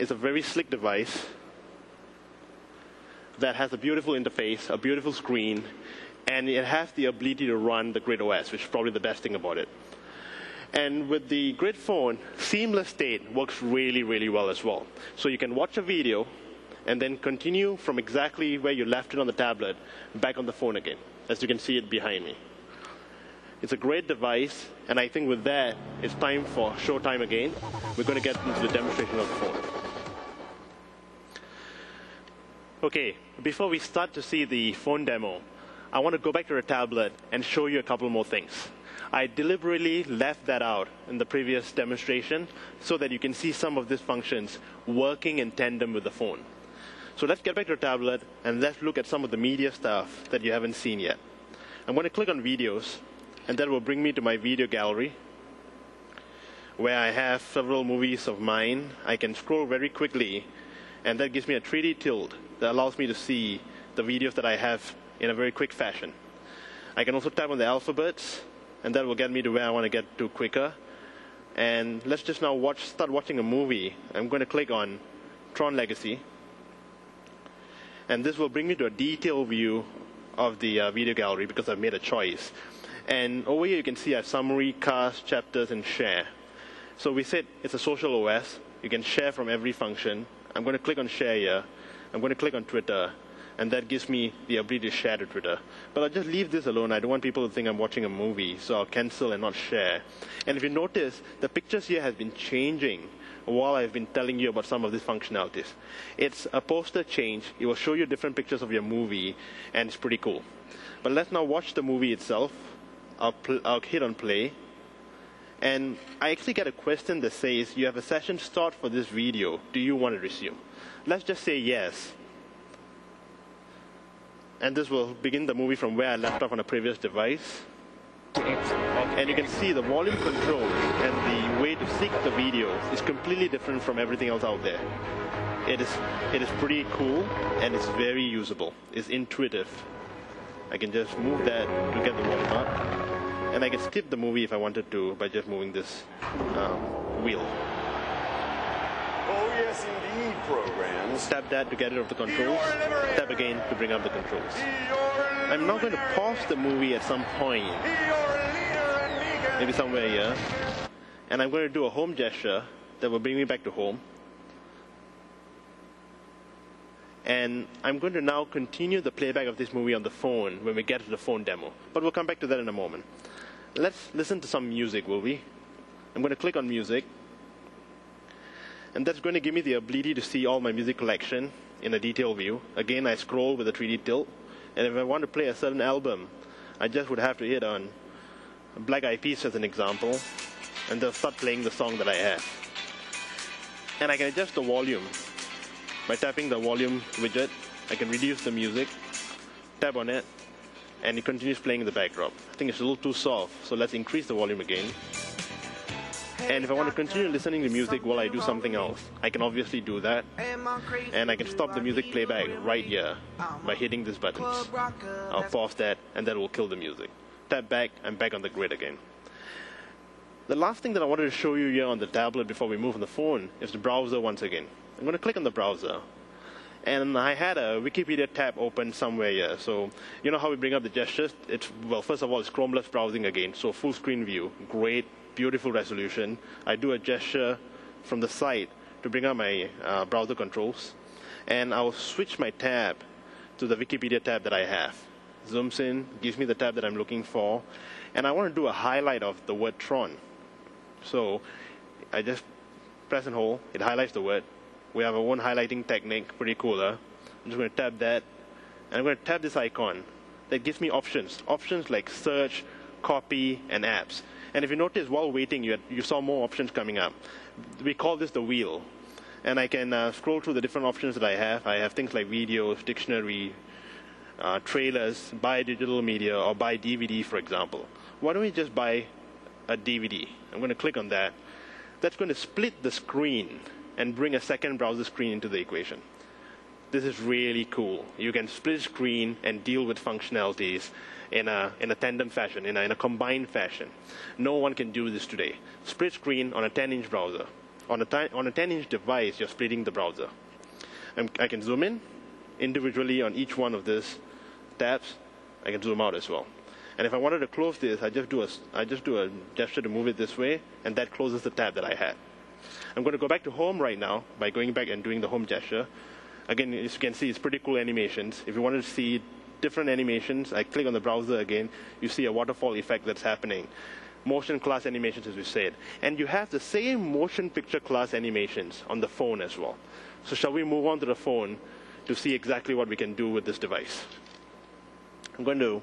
is a very slick device that has a beautiful interface, a beautiful screen, and it has the ability to run the Grid OS, which is probably the best thing about it. And with the Grid phone, seamless state works really, really well as well. So you can watch a video and then continue from exactly where you left it on the tablet back on the phone again, as you can see it behind me. It's a great device, and I think with that, it's time for showtime again. We're going to get into the demonstration of the phone. Okay, before we start to see the phone demo, I want to go back to the tablet and show you a couple more things. I deliberately left that out in the previous demonstration so that you can see some of these functions working in tandem with the phone. So let's get back to the tablet and let's look at some of the media stuff that you haven't seen yet. I'm going to click on videos, and that will bring me to my video gallery where I have several movies of mine. I can scroll very quickly, and that gives me a 3D tilt that allows me to see the videos that I have in a very quick fashion. I can also tap on the alphabets, and that will get me to where I want to get to quicker. And let's just now start watching a movie. I'm going to click on Tron Legacy, and this will bring me to a detailed view of the video gallery because I've made a choice. And over here you can see I have summary, cast, chapters, and share. So we said it's a social OS. You can share from every function. I'm going to click on share here. I'm going to click on Twitter, and that gives me the ability to share to Twitter. But I'll just leave this alone. I don't want people to think I'm watching a movie, so I'll cancel and not share. And if you notice, the pictures here have been changing while I've been telling you about some of these functionalities. It's a poster change. It will show you different pictures of your movie, and it's pretty cool. But let's now watch the movie itself. I'll hit on play. And I actually get a question that says, you have a session start for this video. Do you want to resume? Let's just say yes. And this will begin the movie from where I left off on a previous device. And you can see the volume control and the way to sync the video is completely different from everything else out there. It is pretty cool, and it's very usable. It's intuitive. I can just move that to get the volume up, and I can skip the movie if I wanted to by just moving this wheel. Oh yes, indeed, programs. Tap that to get rid of the controls. Tap again to bring up the controls. I'm now going to pause the movie at some point, maybe somewhere here, and I'm going to do a home gesture that will bring me back to home. And I'm going to now continue the playback of this movie on the phone when we get to the phone demo. But we'll come back to that in a moment. Let's listen to some music, will we? I'm going to click on music. And that's going to give me the ability to see all my music collection in a detailed view. Again, I scroll with a 3D tilt. And if I want to play a certain album, I just would have to hit on Black Eyed Peas as an example, and they'll start playing the song that I have. And I can adjust the volume. By tapping the volume widget, I can reduce the music, tap on it, and it continues playing in the backdrop. I think it's a little too soft, so let's increase the volume again. And if I want to continue listening to music while I do something else, I can obviously do that. And I can stop the music playback right here by hitting these buttons. I'll pause that, and that will kill the music. Tap back, I'm back on the grid again. The last thing that I wanted to show you here on the tablet before we move on the phone is the browser once again. I'm going to click on the browser, and I had a Wikipedia tab open somewhere here. So you know how we bring up the gestures? Well, first of all, it's Chromeless browsing again, so full screen view, great, beautiful resolution. I do a gesture from the side to bring up my browser controls, and I'll switch my tab to the Wikipedia tab that I have. Zooms in, gives me the tab that I'm looking for, and I want to do a highlight of the word Tron. So I just press and hold, it highlights the word. We have our own highlighting technique, pretty cool, huh? I'm just going to tap that, and I'm going to tap this icon. That gives me options like search, copy, and apps. And if you notice, while waiting, you saw more options coming up. We call this the wheel. And I can scroll through the different options that I have. I have things like videos, dictionary, trailers, buy digital media, or buy DVD, for example. Why don't we just buy a DVD? I'm going to click on that. That's going to split the screen and bring a second browser screen into the equation. This is really cool. You can split screen and deal with functionalities in a tandem fashion, in a combined fashion. No one can do this today. Split screen on a 10-inch browser. On a 10-inch device, you're splitting the browser. I can zoom in individually on each one of these tabs. I can zoom out as well. And if I wanted to close this, I just do a gesture to move it this way, and that closes the tab that I had. I'm going to go back to home right now by going back and doing the home gesture. Again, as you can see, it's pretty cool animations. If you wanted to see different animations, I click on the browser again, you see a waterfall effect that's happening. Motion class animations, as we said. And you have the same motion picture class animations on the phone as well. So shall we move on to the phone to see exactly what we can do with this device? I'm going to